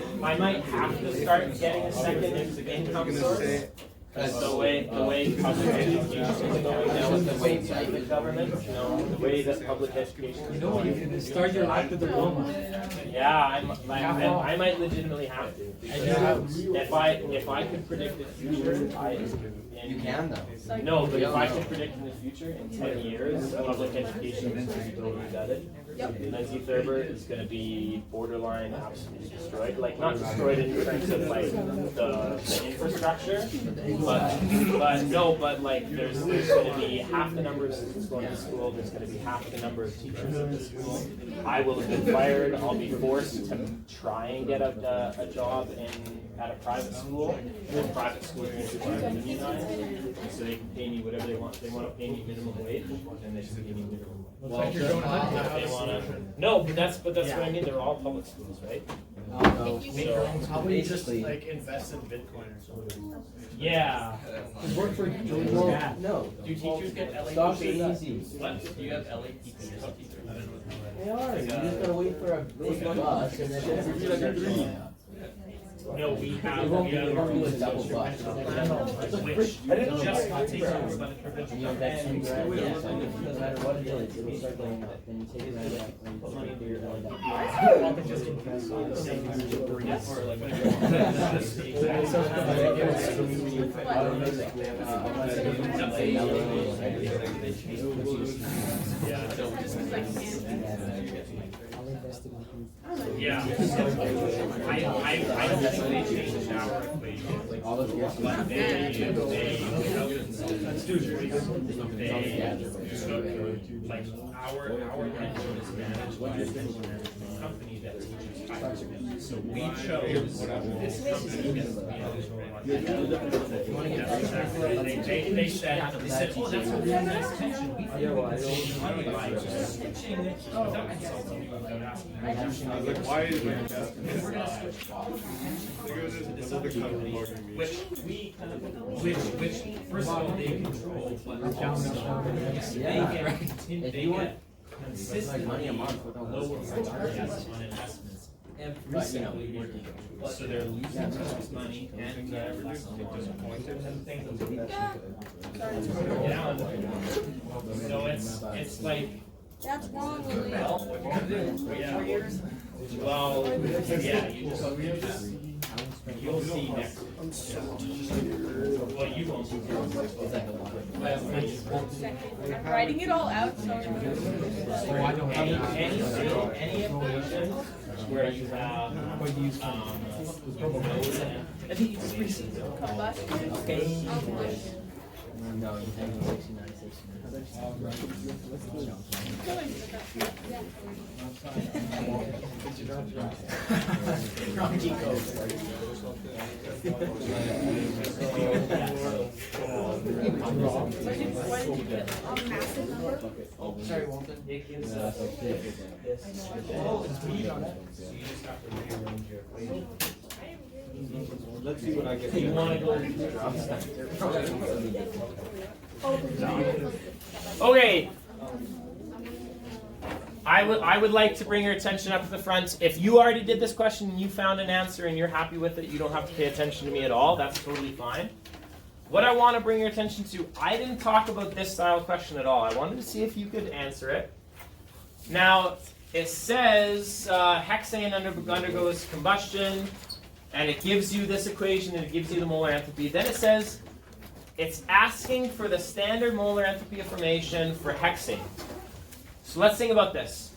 have to start getting a second income source. Because the way public education is going now with the way private government, the way that public education is going. you can start your life with diploma. Yeah, I might legitimately have to. If I could predict the future, You can though. No, but if I could predict in the future, in 10 years, public education is going to be totally gutted. Lindsay Thurber is going to be borderline absolutely destroyed. Like, not destroyed in terms of like the infrastructure, but like there's going to be half the number of students going to school. There's going to be half the number of teachers at the school. I will have been fired. I'll be forced to try and get a job at a private school. The private school is unionized, so they can pay me whatever they want. If they want to pay me minimum wage, then they should pay me minimum wage. Well, you're going No, but that's what I mean. They're all public schools, right? Probably just like invest in Bitcoin or something. Yeah. Work for dad. No. Do teachers get LAPP? Stop it easy. What? Do you have LAPP? They are. You just gotta wait for a big bus and then No, we have. You won't do a double bus. Which just got taken over by the provincial You know, that's government. $10 grand. Yeah, so no matter what it is, it'll start going up. Then you take it out and put money into your own. Yeah. I don't think they changed our equation. All of your But they like our pension is managed by a pension management company that teaches 5%. So we chose this company because we they said, oh, that's a really nice tension. We think we can save money by just switching it without consulting you, without asking. I was like, why is it that? We're gonna switch This other company. which which first of all they control, but also they get consistently money a month without lower returns on investments every single year. So they're losing too much money and they're disappointed and things. Yeah. So it's like. That's wrong, Willie. Yeah. Well, yeah, you'll see next. Well, you won't. I'm writing it all out, so. Any equation where you have I think it's recent. Combustion. Okay. No, you have 69, Massive number. Oh, sorry, Walton. It gives us this. Oh, it's read on it. So you just have to rearrange your equation. Let's see what I get. So you want to go. Okay. I would like to bring your attention up to the front. If you already did this question and you found an answer and you're happy with it, you don't have to pay attention to me at all. That's totally fine. What I want to bring your attention to, I didn't talk about this style question at all. I wanted to see if you could answer it. Now, it says hexane undergoes combustion, and it gives you this equation, and it gives you the molar enthalpy. Then it says it's asking for the standard molar enthalpy of formation for hexane. So let's think about this.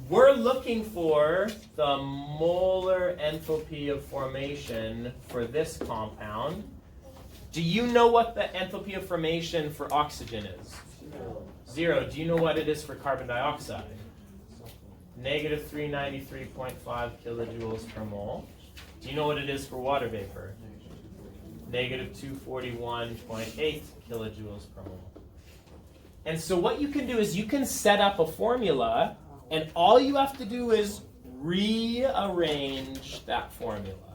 We're looking for the molar enthalpy of formation for this compound. Do you know what the enthalpy of formation for oxygen is? 0. Do you know what it is for carbon dioxide? Negative 393.5 kilojoules per mole. Do you know what it is for water vapor? Negative 241.8 kilojoules per mole. And so what you can do is you can set up a formula, and all you have to do is rearrange that formula.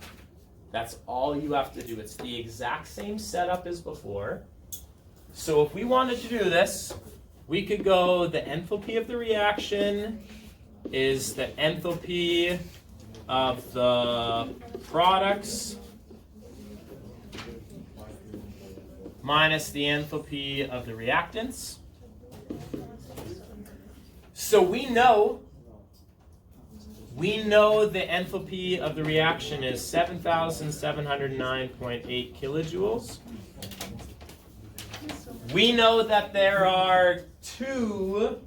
That's all you have to do. It's the exact same setup as before. So if we wanted to do this, we could go the enthalpy of the reaction is the enthalpy of the products minus the enthalpy of the reactants. So we know the enthalpy of the reaction is 7,709.8 kilojoules. We know that there are 2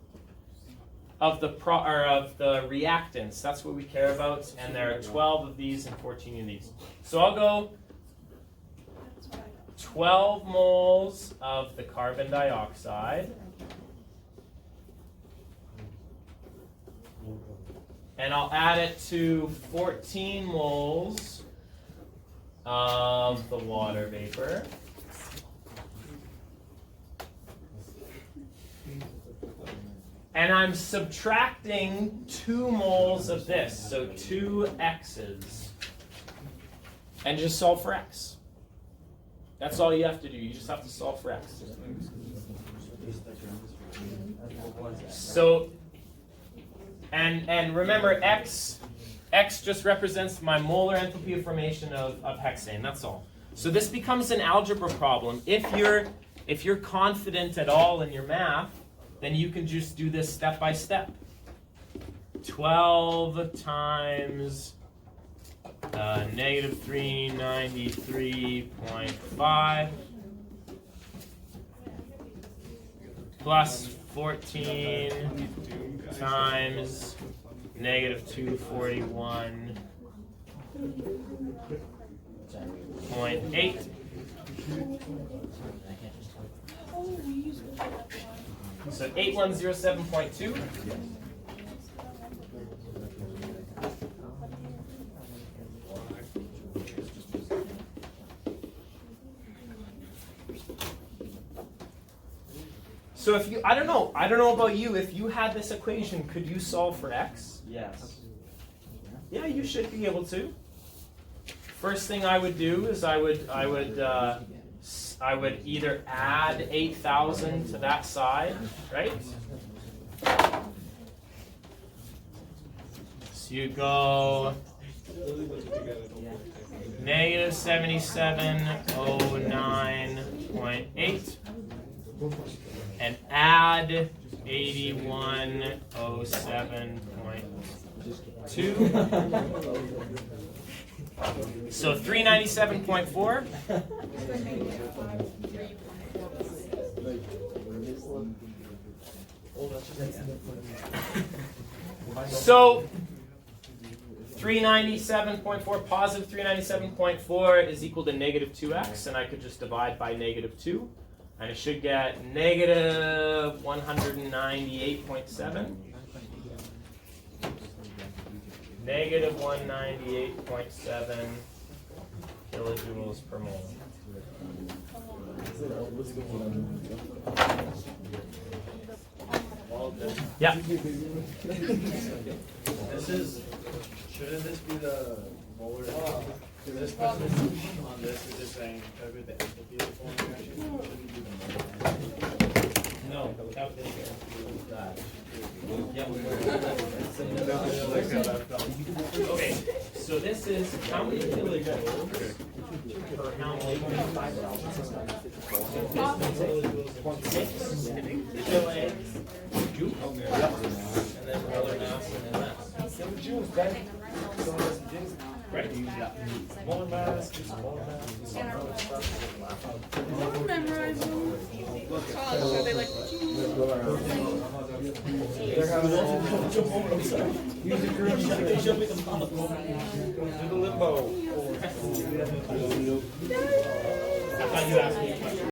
of the reactants. That's what we care about, and there are 12 of these and 14 of these. So I'll go 12 moles of the carbon dioxide. And I'll add it to 14 moles of the water vapor. And I'm subtracting 2 moles of this, so 2 x's. And just solve for x. That's all you have to do. You just have to solve for x. So, and remember, x just represents my molar enthalpy of formation of hexane. That's all. So this becomes an algebra problem. If you're confident at all in your math, then you can just do this step by step. 12 times negative 393.5 plus 14 times negative 241.8. So 8107.2. So if you, I don't know about you, if you had this equation, could you solve for x? Yes. Yeah, you should be able to. First thing I would do is I would either add 8,000 to that side, right? So you go negative 7709.8 and add 8107.2. So 397.4. So 397.4, positive 397.4 is equal to negative 2x, and I could just divide by negative 2, and I should get negative 198.7. Negative 198.7 kilojoules per mole. Yeah. Shouldn't this be the molar? Because this question on this is just saying calculate the enthalpy of the formula reaction. Shouldn't be the molar. No, calculate here. Okay, so this is how many kilojoules per how many? 0.6 kilojoules. And then molar mass and then mass. Right. Molar mass, do some molar mass, do some other stuff. I'll memorize them. College, so they like They're having use the green shot. They showed me the model. Do the limbo. I thought you asked me a question.